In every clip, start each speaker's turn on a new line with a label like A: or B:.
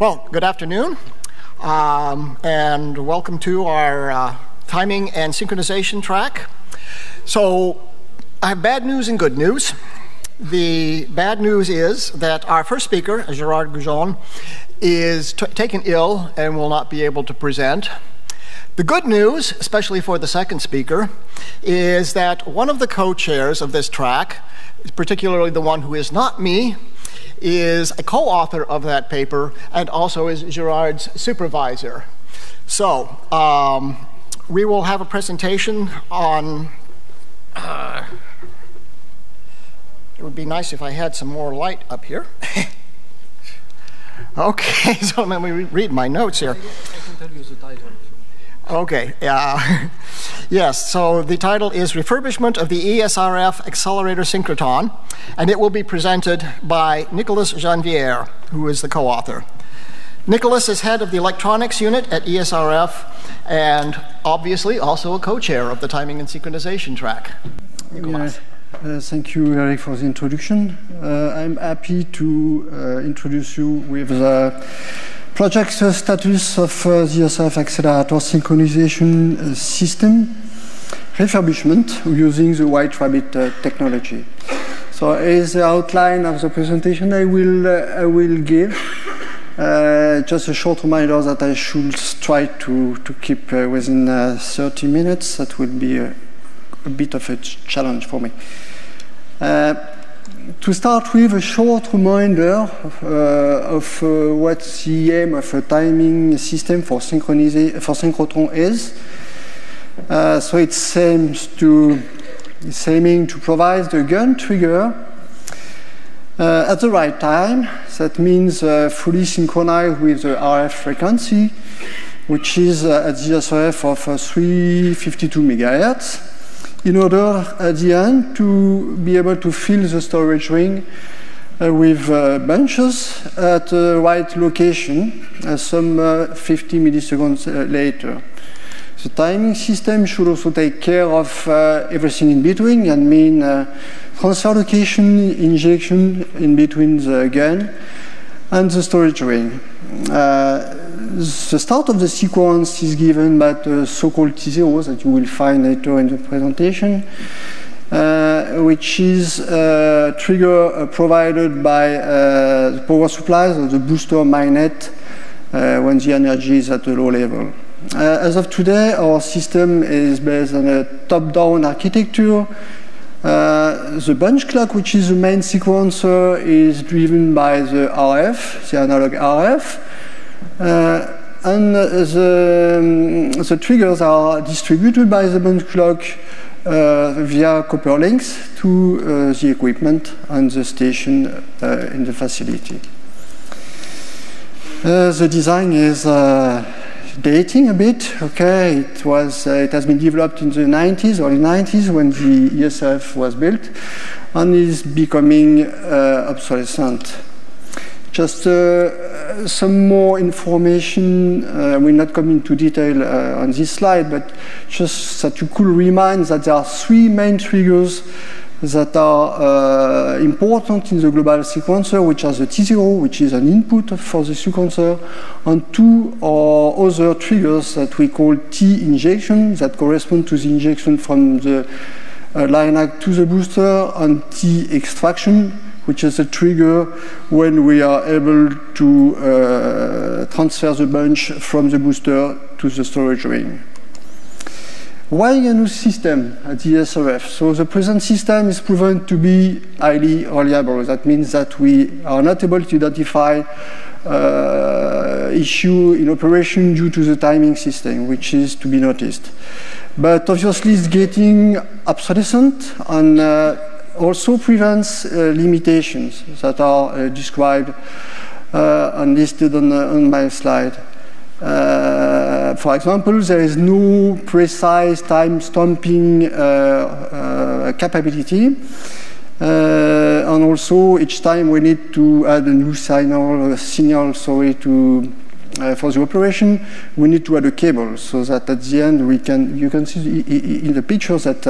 A: Well, good afternoon, and welcome to our timing and synchronization track. So I have bad news and good news. The bad news is that our first speaker, Gerard Goujon, is taken ill and will not be able to present. The good news, especially for the second speaker, is that one of the co-chairs of this track, particularly the one who is not me, is a co-author of that paper and also is Gerard's supervisor. So we will have a presentation on, it would be nice if I had some more light up here. Okay, so let me read my notes here.
B: I can tell you the title.
A: Okay, yes, so the title is Refurbishment of the ESRF Accelerator Synchrotron, and it will be presented by Nicolas Janvier, who is the co-author. Nicolas is head of the electronics unit at ESRF, and obviously also a co-chair of the timing and synchronization track. Nicolas.
C: Thank you, Eric, for the introduction. I'm happy to introduce you with the project status of the ESRF Accelerator Synchronization System refurbishment using the White Rabbit technology. So as the outline of the presentation I will give, just a short reminder that I should try to keep within 30 minutes. That will be a bit of a challenge for me. To start with, a short reminder of what the aim of a timing system for synchrotron is. So it's aiming to provide the gun trigger at the right time. That means fully synchronized with the RF frequency, which is at the ESRF of 352 MHz. In order, at the end, to be able to fill the storage ring with bunches at the right location, some 50 milliseconds later. The timing system should also take care of everything in between, and mean transfer location, injection in between the gun and the storage ring. The start of the sequence is given by the so-called T0 that you will find later in the presentation, which is a trigger provided by the power supplies of the booster magnet when the energy is at a low level. As of today, our system is based on a top-down architecture. The bunch clock, which is the main sequencer, is driven by the RF, the analog RF. And the triggers are distributed by the bunch clock via copper links to the equipment and the station in the facility. The design is dating a bit. Okay, it has been developed in the 90s, early 90s, when the ESRF was built, and is becoming obsolescent. Just some more information. We'll not come into detail on this slide, but just that you could remind that there are three main triggers that are important in the global sequencer, which are the T0, which is an input for the sequencer, and two other triggers that we call T injection, that correspond to the injection from the LINAC to the booster, and T extraction, which is a trigger when we are able to transfer the bunch from the booster to the storage ring. Why a new system at the ESRF? So the present system is proven to be highly reliable. That means that we are not able to identify issue in operation due to the timing system, which is to be noticed. But obviously it's getting obsolescent and also prevents limitations that are described and listed on my slide. For example, there is no precise time stamping capability, and also each time we need to add a new signal for the operation, we need to add a cable, so that at the end you can see in the pictures that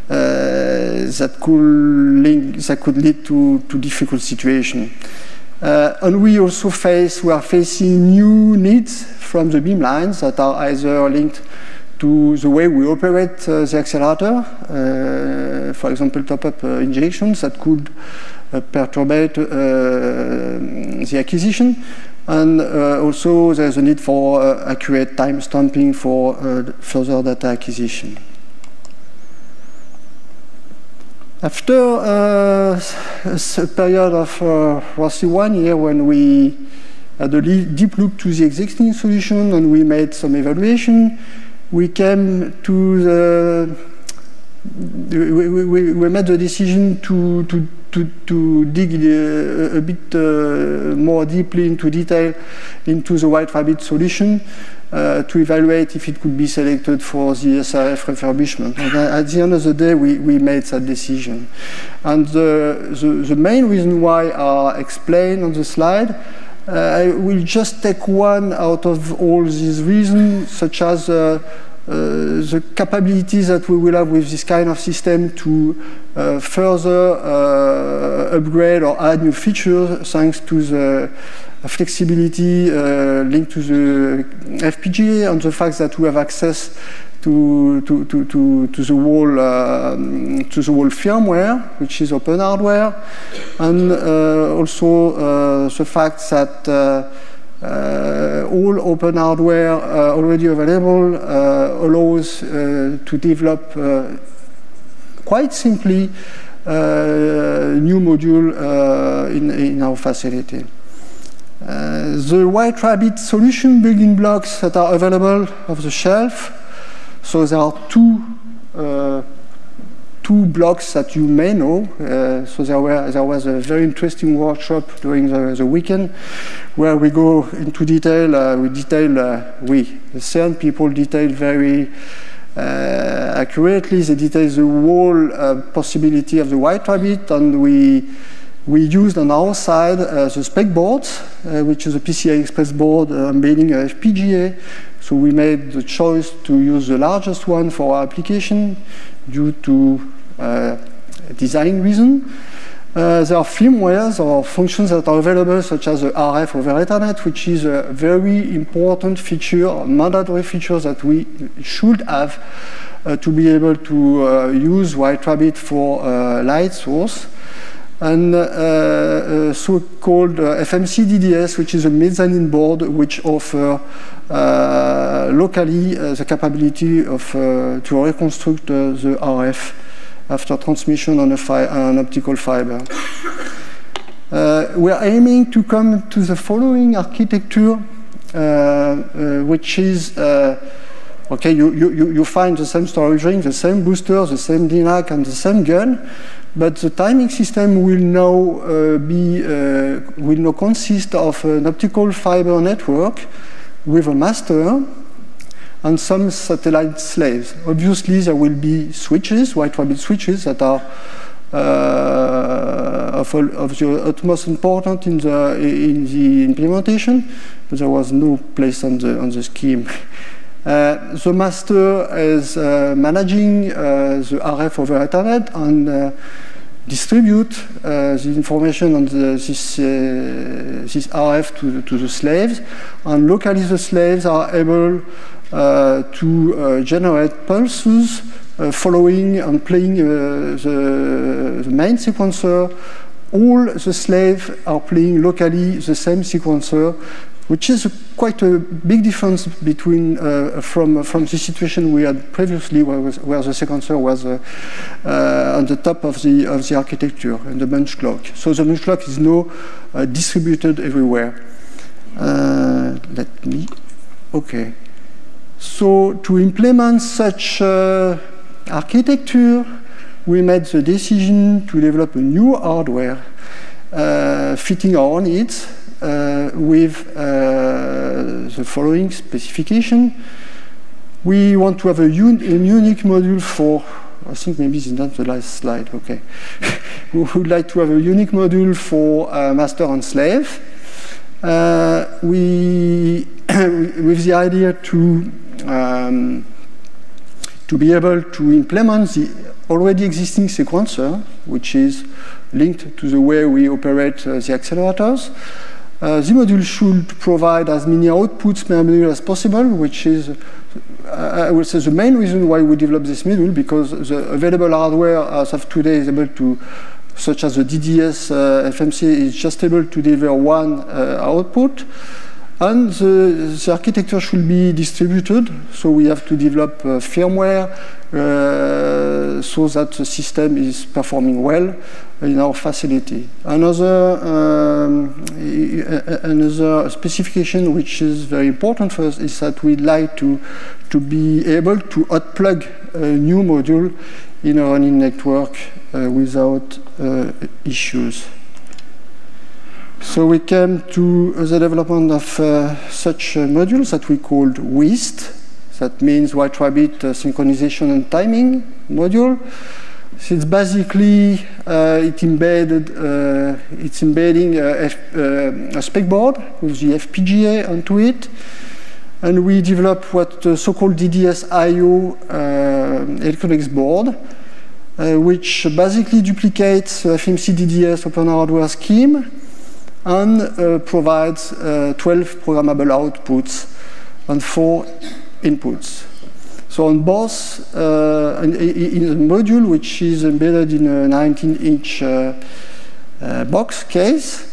C: that could lead to difficult situation. And we are facing new needs from the beamlines that are either linked to the way we operate the accelerator, for example, top-up injections that could perturbate the acquisition. And also there's a need for accurate time stamping for further data acquisition. After a period of roughly 1 year when we had a deep look to the existing solution and we made some evaluation, we came to we made the decision to dig a bit more deeply into detail into the White Rabbit solution to evaluate if it could be selected for the SRF refurbishment. And at the end of the day, we made that decision. And the main reason why are explained on the slide. I will just take one out of all these reasons, such as the capabilities that we will have with this kind of system to further upgrade or add new features thanks to the flexibility linked to the FPGA and the fact that we have access to the whole firmware, which is open hardware, and also the fact that all open hardware already available allows to develop quite simply new module in our facility. The White Rabbit solution building blocks that are available off the shelf. So there are two blocks that you may know. So there was a very interesting workshop during the weekend where we go into detail. The CERN people detail very accurately. They detail the whole possibility of the White Rabbit, and we used on our side the spec boards, which is a PCI Express board embedding a FPGA. So we made the choice to use the largest one for our application due to design reason. There are firmwares or functions that are available, such as the RF over Ethernet, which is a very important feature, a mandatory feature that we should have to be able to use White Rabbit for light source. And so-called FMC DDS, which is a mezzanine board which offers locally the capability of to reconstruct the RF after transmission on an optical fiber. We are aiming to come to the following architecture, which is okay. You find the same storage ring, the same booster, the same DNAC, and the same gun. But the timing system will now consist of an optical fiber network with a master and some satellite slaves. Obviously, there will be switches, White Rabbit switches, that are of the utmost importance in the implementation, but there was no place on the scheme. The master is managing the RF over Ethernet and distribute the information on this RF to the slaves. And locally, the slaves are able to generate pulses following and playing the main sequencer. All the slaves are playing locally the same sequencer, which is quite a big difference between from the situation we had previously, where the sequencer was on the top of the architecture and the bunch clock. So the bunch clock is now distributed everywhere. Okay. So to implement such architecture, we made the decision to develop a new hardware fitting our needs. With the following specification. We want to have a unique module for, I think maybe this is not the last slide, okay. We would like to have a unique module for master and slave. With the idea to be able to implement the already existing sequencer, which is linked to the way we operate the accelerators. The module should provide as many outputs per module as possible, which is, I would say, the main reason why we developed this module, because the available hardware as of today is able to, such as the DDS FMC, is just able to deliver one output. And the architecture should be distributed, so we have to develop firmware so that the system is performing well in our facility. Another specification which is very important for us is that we'd like to be able to hot plug a new module in a running network without issues. So we came to the development of such modules that we called WIST. That means White Rabbit Synchronization and Timing module. So it's basically it's embedding a spec board with the FPGA onto it, and we developed what the so-called DDS-IO electronics board, which basically duplicates FMC DDS open hardware scheme and provides 12 programmable outputs and 4 inputs. So on both, in the module, which is embedded in a 19-inch box case,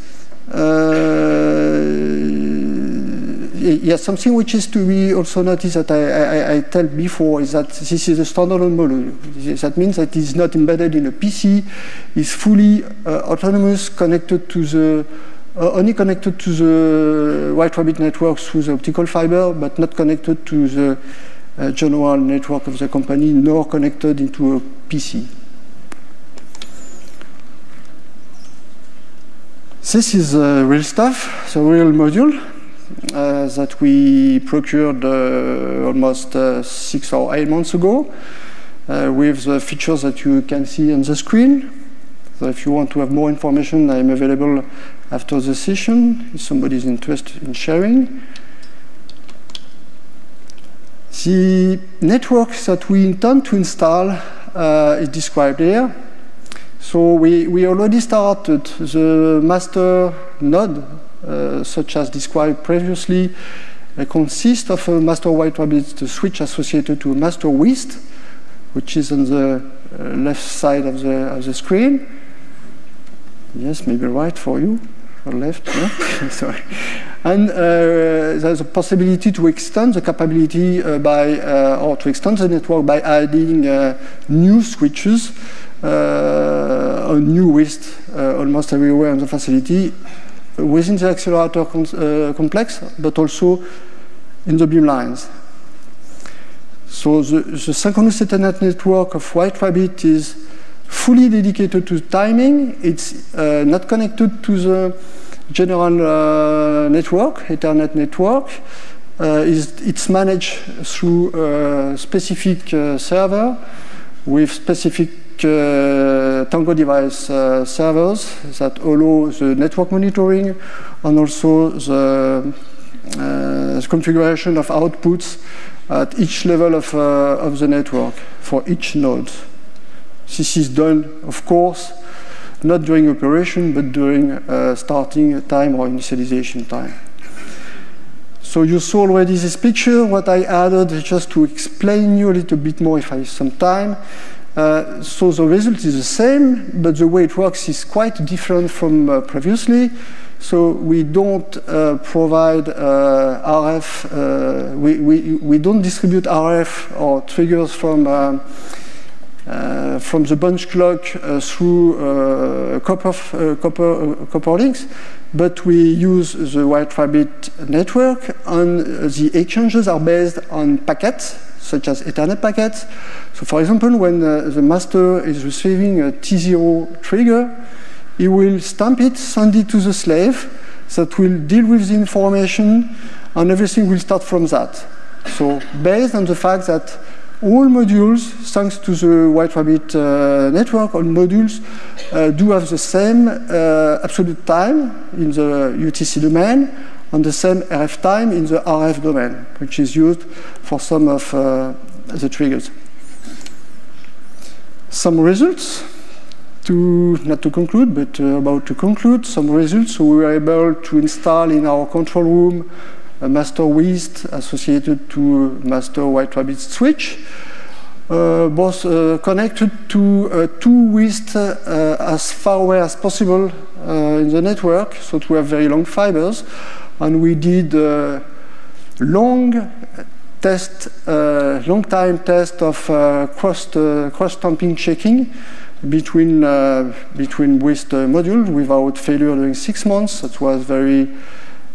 C: yes, something which is to be also noticed that I told before is that this is a standalone module. That means that it's not embedded in a PC. It's fully autonomous, connected to the only connected to the White Rabbit network through the optical fiber, but not connected to the general network of the company, nor connected into a PC. This is real stuff, the real module that we procured almost 6 or 8 months ago with the features that you can see on the screen. So if you want to have more information, I am available after the session if somebody is interested in sharing. The network that we intend to install is described here. So we already started the master node, such as described previously, consists of a master White Rabbit switch associated to a master WIST, which is on the left side of the screen. Yes, maybe right for you, or left, no? Sorry. And there's a possibility to extend the capability or to extend the network by adding new switches on new WIST almost everywhere in the facility, within the accelerator complex, but also in the beam lines. So the synchronous Ethernet network of White Rabbit is fully dedicated to timing. It's not connected to the general network, Ethernet network. It's managed through a specific server with specific Tango device servers that allow the network monitoring and also the configuration of outputs at each level of the network for each node. This is done, of course, not during operation, but during starting time or initialization time. So you saw already this picture. What I added is just to explain you a little bit more if I have some time. So the result is the same, but the way it works is quite different from previously. So we don't provide RF, we don't distribute RF or triggers from the bunch clock through copper links, but we use the White Rabbit network, and the exchanges are based on packets, such as Ethernet packets. So for example, when the master is receiving a T0 trigger, he will stamp it, send it to the slave that will deal with the information, and everything will start from that. So based on the fact that all modules, thanks to the White Rabbit network, all modules do have the same absolute time in the UTC domain and the same RF time in the RF domain, which is used for some of the triggers. Some results, not to conclude, but about to conclude, some results. So we were able to install in our control room a master WIST associated to a master White Rabbit switch, both connected to two WIST as far away as possible in the network, so to have very long fibers. And we did long time test of cross-stamping checking between WIST modules without failure during 6 months. That was very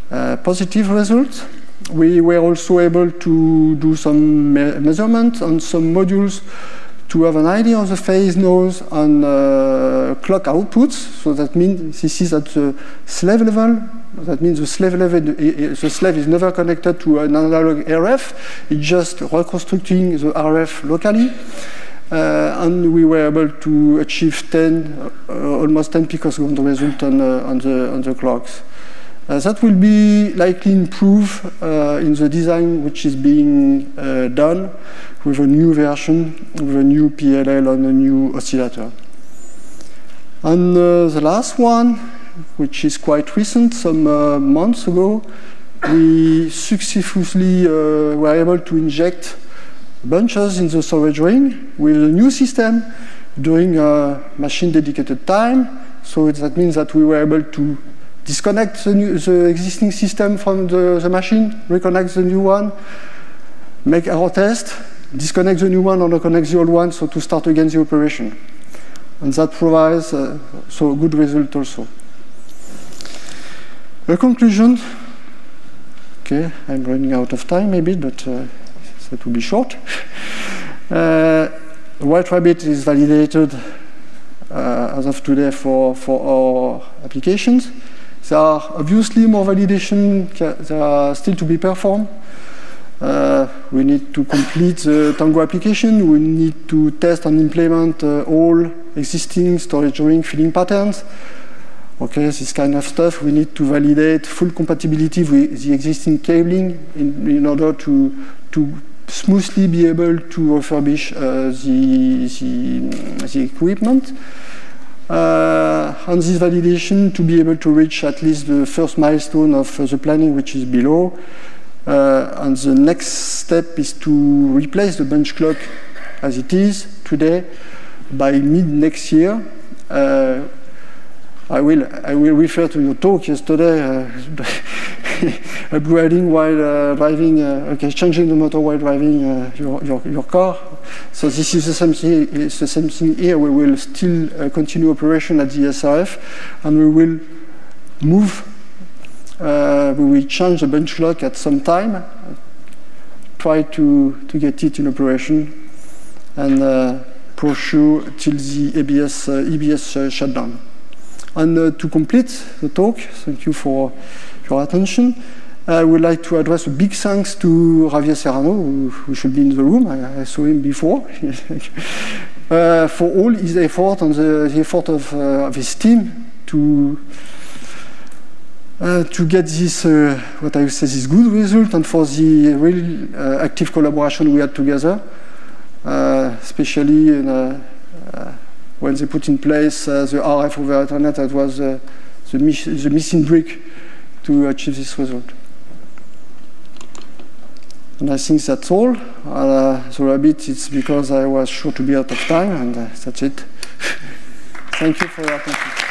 C: positive result. We were also able to do some measurement on some modules to have an idea of the phase noise on clock outputs. So that means this is at the slave level. That means the slave is never connected to an analog RF. It's just reconstructing the RF locally. And we were able to achieve almost 10 picoseconds result on the clocks. That will be likely improved in the design which is being done with a new version, with a new PLL on a new oscillator. And the last one, which is quite recent, some months ago, we successfully were able to inject bunches in the storage ring with a new system during a machine-dedicated time. So that means that we were able to disconnect the existing system from the machine, reconnect the new one, make error test, disconnect the new one and reconnect the old one, so to start again the operation. And that provides so a good result also. A conclusion. Okay, I'm running out of time maybe, but that will be short. White Rabbit is validated as of today for our applications. There are obviously more validation that are still to be performed. We need to complete the Tango application. We need to test and implement all existing storage ring filling patterns. Okay, this kind of stuff. We need to validate full compatibility with the existing cabling in order to smoothly be able to refurbish the equipment. On this validation, to be able to reach at least the first milestone of the planning, which is below. And the next step is to replace the bench clock as it is today by mid next year. I will refer to your talk yesterday, upgrading while driving, changing the motor while driving your car. So this is the same thing here. We will still continue operation at the SRF, and we will move. We will change the bench clock at some time, try to get it in operation, and pursue till the EBS shutdown. And to complete the talk, thank you for your attention. I would like to address a big thanks to Javier Serrano, who should be in the room. I saw him before, for all his effort and the effort of his team to get this, what I would say, this good result, and for the real active collaboration we had together, especially when they put in place the RF over Ethernet. That was the missing brick to achieve this result. And I think that's all. The rabbit, it's because I was sure to be out of time, and that's it. Thank you for your attention.